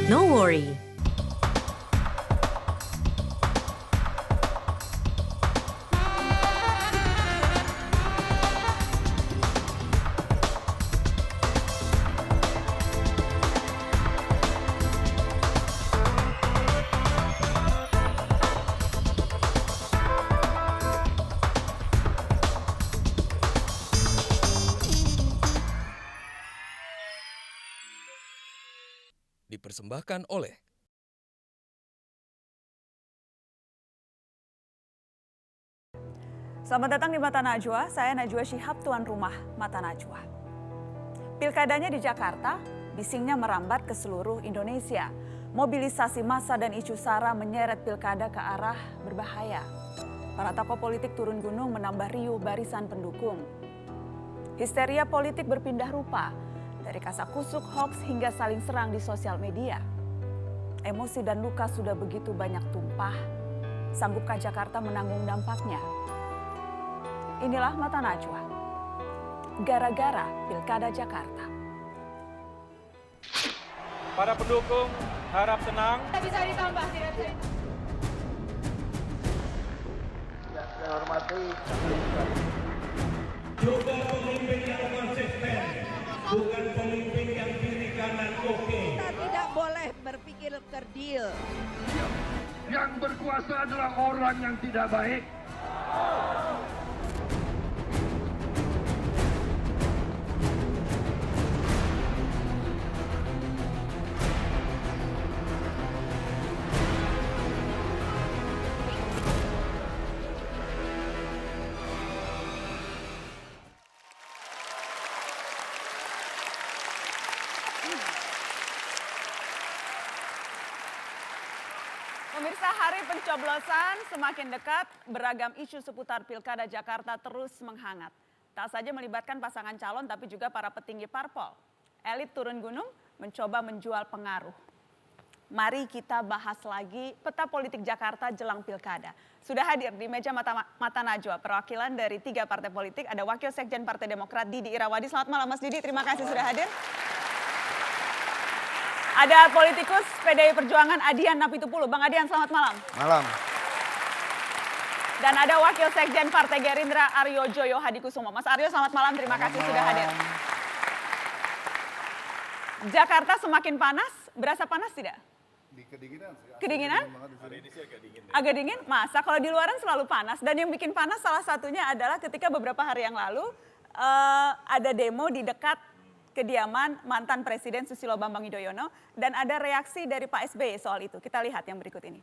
Politik No Worry. Dipersembahkan oleh Selamat datang di Mata Najwa, saya Najwa Shihab, tuan rumah Mata Najwa. Pilkadanya di Jakarta, bisingnya merambat ke seluruh Indonesia. Mobilisasi massa dan isu sara menyeret pilkada ke arah berbahaya. Para tokoh politik turun gunung menambah riuh barisan pendukung. Histeria politik berpindah rupa, dari kasakusuk, hoaks hingga saling serang di sosial media. Emosi dan luka sudah begitu banyak tumpah. Sanggupkah Jakarta menanggung dampaknya? Inilah Mata Najwa, gara-gara Pilkada Jakarta. Para pendukung harap tenang. Bisa ditambah, tidak bisa. Yang saya hormati, juga pemimpin yang konsisten, bukan pemimpin yang kiri kanan oke. Kita tidak boleh berpikir kerdil. yang berkuasa adalah orang yang tidak baik. Pemirsa, hari pencoblosan semakin dekat, beragam isu seputar Pilkada Jakarta terus menghangat. Tak saja melibatkan pasangan calon, tapi juga para petinggi parpol. Elit turun gunung mencoba menjual pengaruh. Mari kita bahas lagi peta politik Jakarta jelang Pilkada. Sudah hadir di meja Mata Najwa perwakilan dari 3 partai politik. Ada Wakil Sekjen Partai Demokrat Didi Irawadi. Selamat malam Mas Didi, terima kasih sudah hadir. Ada politikus PDI Perjuangan Adian Napitupulu. Bang Adian, selamat malam. Malam. Dan ada Wakil Sekjen Partai Gerindra Aryo Joyo Hadikusumo. Mas Aryo, selamat malam. Terima kasih sudah hadir. Jakarta semakin panas. Berasa panas tidak? Di kedinginan sih. Kedinginan? Hari ini sih agak dingin. Agak dingin? Masa kalau di luaran selalu panas. Dan yang bikin panas salah satunya adalah ketika beberapa hari yang lalu ada demo di dekat kediaman mantan Presiden Susilo Bambang Yudhoyono dan ada reaksi dari Pak SBY soal itu. Kita lihat yang berikut ini.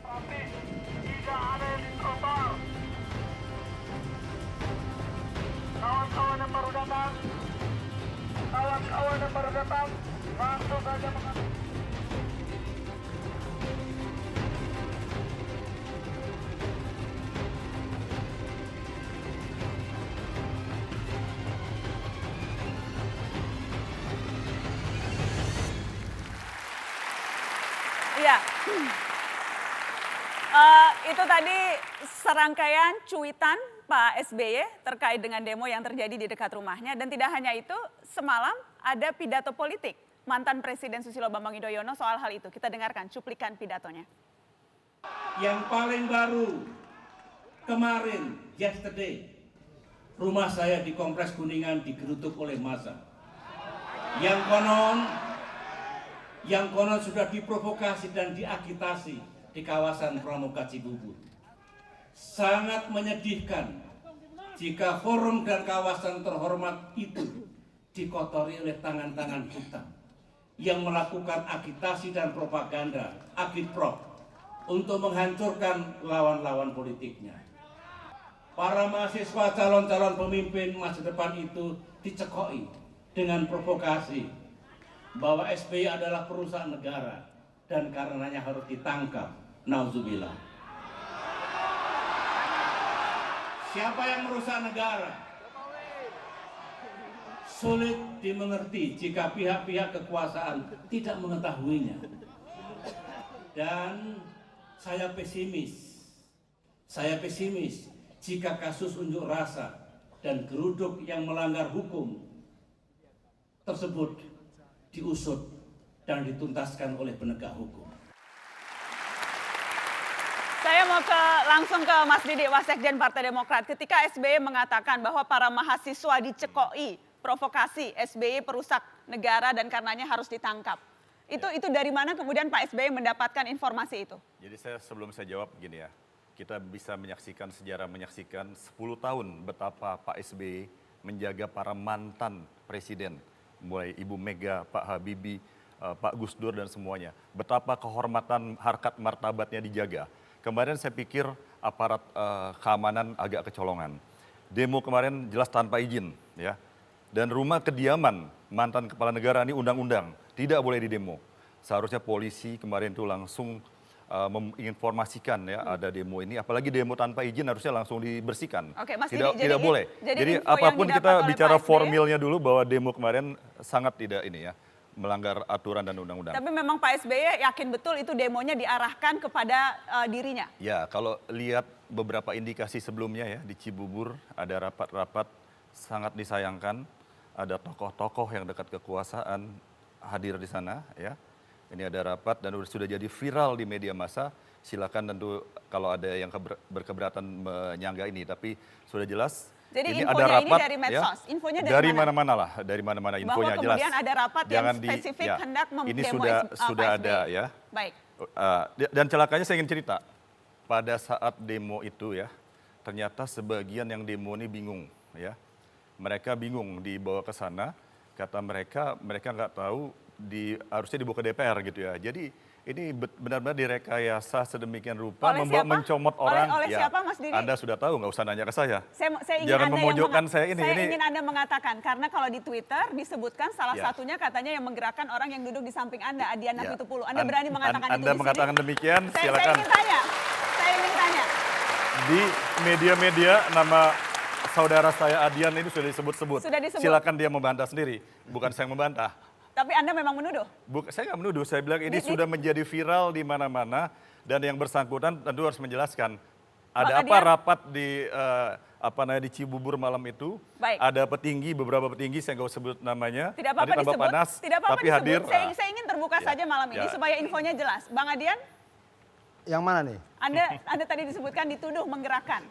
Tidak ada yang ditombal. Kawan-kawan yang baru datang, langsung saja mengambil. Iya. Itu tadi serangkaian cuitan Pak SBY terkait dengan demo yang terjadi di dekat rumahnya. Dan tidak hanya itu, semalam ada pidato politik mantan Presiden Susilo Bambang Yudhoyono soal hal itu. Kita dengarkan cuplikan pidatonya. Yang paling baru kemarin, yesterday, rumah saya di Kompleks Kuningan digerutuk oleh massa. Yang konon sudah diprovokasi dan diagitasi di kawasan Pramuka Cibubur. Sangat menyedihkan jika forum dan kawasan terhormat itu dikotori oleh tangan-tangan hitam yang melakukan agitasi dan propaganda, agitprop, untuk menghancurkan lawan-lawan politiknya. Para mahasiswa calon-calon pemimpin masa depan itu dicekoi dengan provokasi bahwa SBY adalah perusahaan negara dan karenanya harus ditangkap. Nauzubillah. Siapa yang merusak negara? Sulit dimengerti jika pihak-pihak kekuasaan tidak mengetahuinya. Dan saya pesimis jika kasus unjuk rasa dan geruduk yang melanggar hukum tersebut diusut dan dituntaskan oleh penegak hukum. Saya mau langsung ke Mas Didi, Wasekjen Partai Demokrat. Ketika SBY mengatakan bahwa para mahasiswa dicekoi, provokasi, SBY perusak negara dan karenanya harus ditangkap. Itu dari mana kemudian Pak SBY mendapatkan informasi itu? Jadi sebelum saya jawab begini ya, kita bisa menyaksikan sejarah 10 tahun betapa Pak SBY menjaga para mantan presiden, mulai Ibu Mega, Pak Habibie, Pak Gus Dur dan semuanya. Betapa kehormatan harkat martabatnya dijaga. Kemarin saya pikir aparat keamanan agak kecolongan. Demo kemarin jelas tanpa izin, ya. Dan rumah kediaman mantan kepala negara ini undang-undang, tidak boleh didemo. Seharusnya polisi kemarin itu langsung menginformasikan ya ada demo ini, apalagi demo tanpa izin harusnya langsung dibersihkan. Oke, Mas tidak Didi, tidak boleh. Jadi apapun kita bicara formilnya dulu bahwa demo kemarin sangat tidak ini ya, melanggar aturan dan undang-undang. Tapi memang Pak SBY yakin betul itu demonya diarahkan kepada dirinya? Ya, kalau lihat beberapa indikasi sebelumnya ya, di Cibubur ada rapat-rapat sangat disayangkan, ada tokoh-tokoh yang dekat kekuasaan hadir di sana ya. Ini ada rapat dan sudah jadi viral di media massa. Silakan tentu kalau ada yang berkeberatan menyangga ini, tapi sudah jelas. Jadi ini infonya ada rapat, ini dari medsos, ya, infonya dari mana-mana lah, dari mana-mana infonya bahwa jelas. Kemudian ada rapat yang spesifik hendak memdemo ini sudah ada ya. Baik. Dan celakanya saya ingin cerita, pada saat demo itu ya, ternyata sebagian yang demo ini bingung ya. Mereka bingung dibawa ke sana, kata mereka nggak tahu harusnya dibawa ke DPR gitu ya. Jadi ini benar-benar direkayasa sedemikian rupa, mencomot orang. Oleh siapa, Mas Didi? Anda sudah tahu, nggak usah nanya ke saya. Saya ingin Jangan Anda memojokkan saya ini. Saya ingin Anda mengatakan, karena kalau di Twitter disebutkan salah Ya. satunya katanya yang menggerakkan orang yang duduk di samping Anda, Adian Apitupulu. Anda berani mengatakan itu Anda di mengatakan sini? demikian, Saya silakan. ingin tanya. Di media-media nama saudara saya Adian ini sudah disebut-sebut. Sudah disebut. Silakan dia membantah sendiri, bukan saya yang membantah. Tapi Anda memang menuduh? Saya nggak menuduh, saya bilang ini sudah menjadi viral di mana-mana dan yang bersangkutan tentu harus menjelaskan. Ada apa rapat di di Cibubur malam itu? Baik. Ada beberapa petinggi, saya nggak usah sebut namanya. Tidak apa-apa disebut, panas, tidak apa-apa tapi disebut. hadir. Saya ingin terbuka saja malam ini supaya infonya jelas. Bang Adian? Yang mana nih? Anda tadi disebutkan dituduh menggerakkan.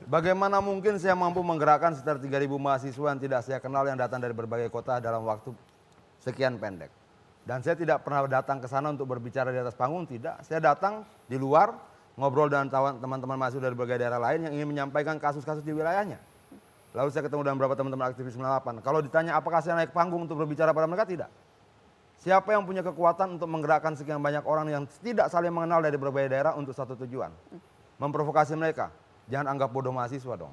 Bagaimana mungkin saya mampu menggerakkan sekitar 3.000 mahasiswa yang tidak saya kenal yang datang dari berbagai kota dalam waktu sekian pendek. Dan saya tidak pernah datang ke sana untuk berbicara di atas panggung, tidak. Saya datang di luar, ngobrol dengan teman-teman mahasiswa dari berbagai daerah lain yang ingin menyampaikan kasus-kasus di wilayahnya. Lalu saya ketemu dengan beberapa teman-teman aktivis 98. Kalau ditanya apakah saya naik panggung untuk berbicara pada mereka, tidak. Siapa yang punya kekuatan untuk menggerakkan sekian banyak orang yang tidak saling mengenal dari berbagai daerah untuk satu tujuan? Memprovokasi mereka. Jangan anggap bodoh mahasiswa dong.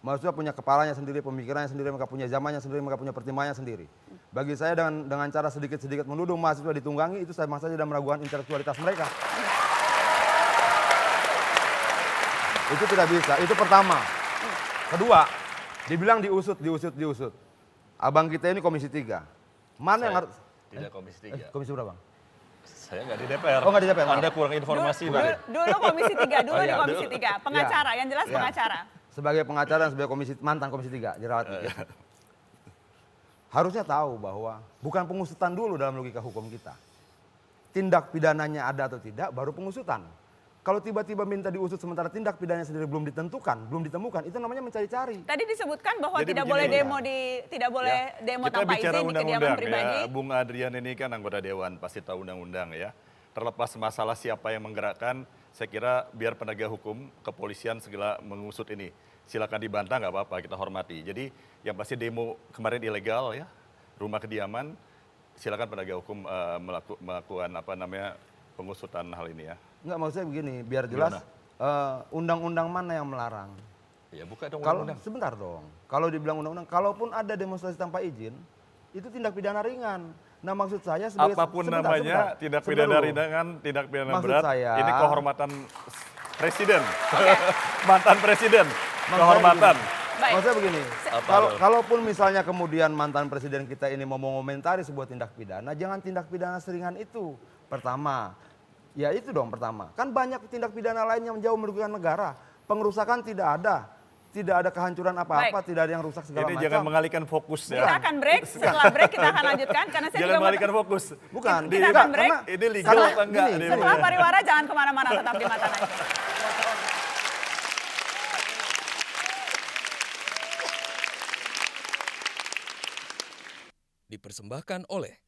Mahasiswa punya kepalanya sendiri, pemikirannya sendiri, mereka punya zamannya sendiri, mereka punya pertimbangannya sendiri. Bagi saya dengan cara sedikit-sedikit menuduh mahasiswa ditunggangi, itu sama saja dan meragukan intelektualitas mereka. Itu tidak bisa, itu pertama. Kedua, dibilang diusut. Abang kita ini komisi 3. Mana yang harus... Tidak komisi 3. Komisi berapa, Bang? Saya nggak di DPR. Oh, nggak di DPR. Anda kurang informasi, Bang. Dulu komisi 3, dulu di komisi 3. Pengacara, yang jelas pengacara. Sebagai pengacara dan sebagai mantan komisi 3, jerawat dikit. Harusnya tahu bahwa bukan pengusutan dulu dalam logika hukum kita. Tindak pidananya ada atau tidak, baru pengusutan. Kalau tiba-tiba minta diusut sementara tindak pidananya sendiri belum ditemukan, itu namanya mencari-cari. Tadi disebutkan bahwa Jadi tidak begini, boleh demo demo tanpa izin di kediaman pribadi. Ya, Bung Adrian ini kan anggota dewan, pasti tahu undang-undang ya. Terlepas masalah siapa yang menggerakkan, saya kira biar penegak hukum, kepolisian segala mengusut ini. Silakan dibantah, nggak apa-apa, kita hormati. Jadi yang pasti demo kemarin ilegal ya, rumah kediaman, silakan penegak hukum melakukan pengusutan hal ini ya. Enggak, maksud saya begini, biar jelas undang-undang mana yang melarang. Ya buka dong undang-undang. Sebentar dong, kalau dibilang undang-undang, kalaupun ada demonstrasi tanpa izin, itu tindak pidana ringan. Nah maksud saya sebagai... Apapun namanya, tindak pidana ringan, tindak pidana berat, ini kehormatan presiden, mantan presiden, kehormatan. Maksud saya begini, kalaupun misalnya kemudian mantan presiden kita ini mau mengomentari sebuah tindak pidana, jangan tindak pidana seringan itu. Pertama, ya itu dong pertama. Kan banyak tindak pidana lain yang jauh merugikan negara. Pengerusakan tidak ada. tidak ada kehancuran apa-apa, Baik. tidak ada yang rusak segala Ini macam. jangan mengalihkan fokus ya. Kita akan break, setelah break kita akan lanjutkan karena saya Jangan juga mau mengalihkan fokus. Bukan, Kita enggak, akan break. karena- Ini legal karena apa enggak? gini, Ini setelah pariwara jangan kemana-mana, tetap di Mata Najwa. Dipersembahkan oleh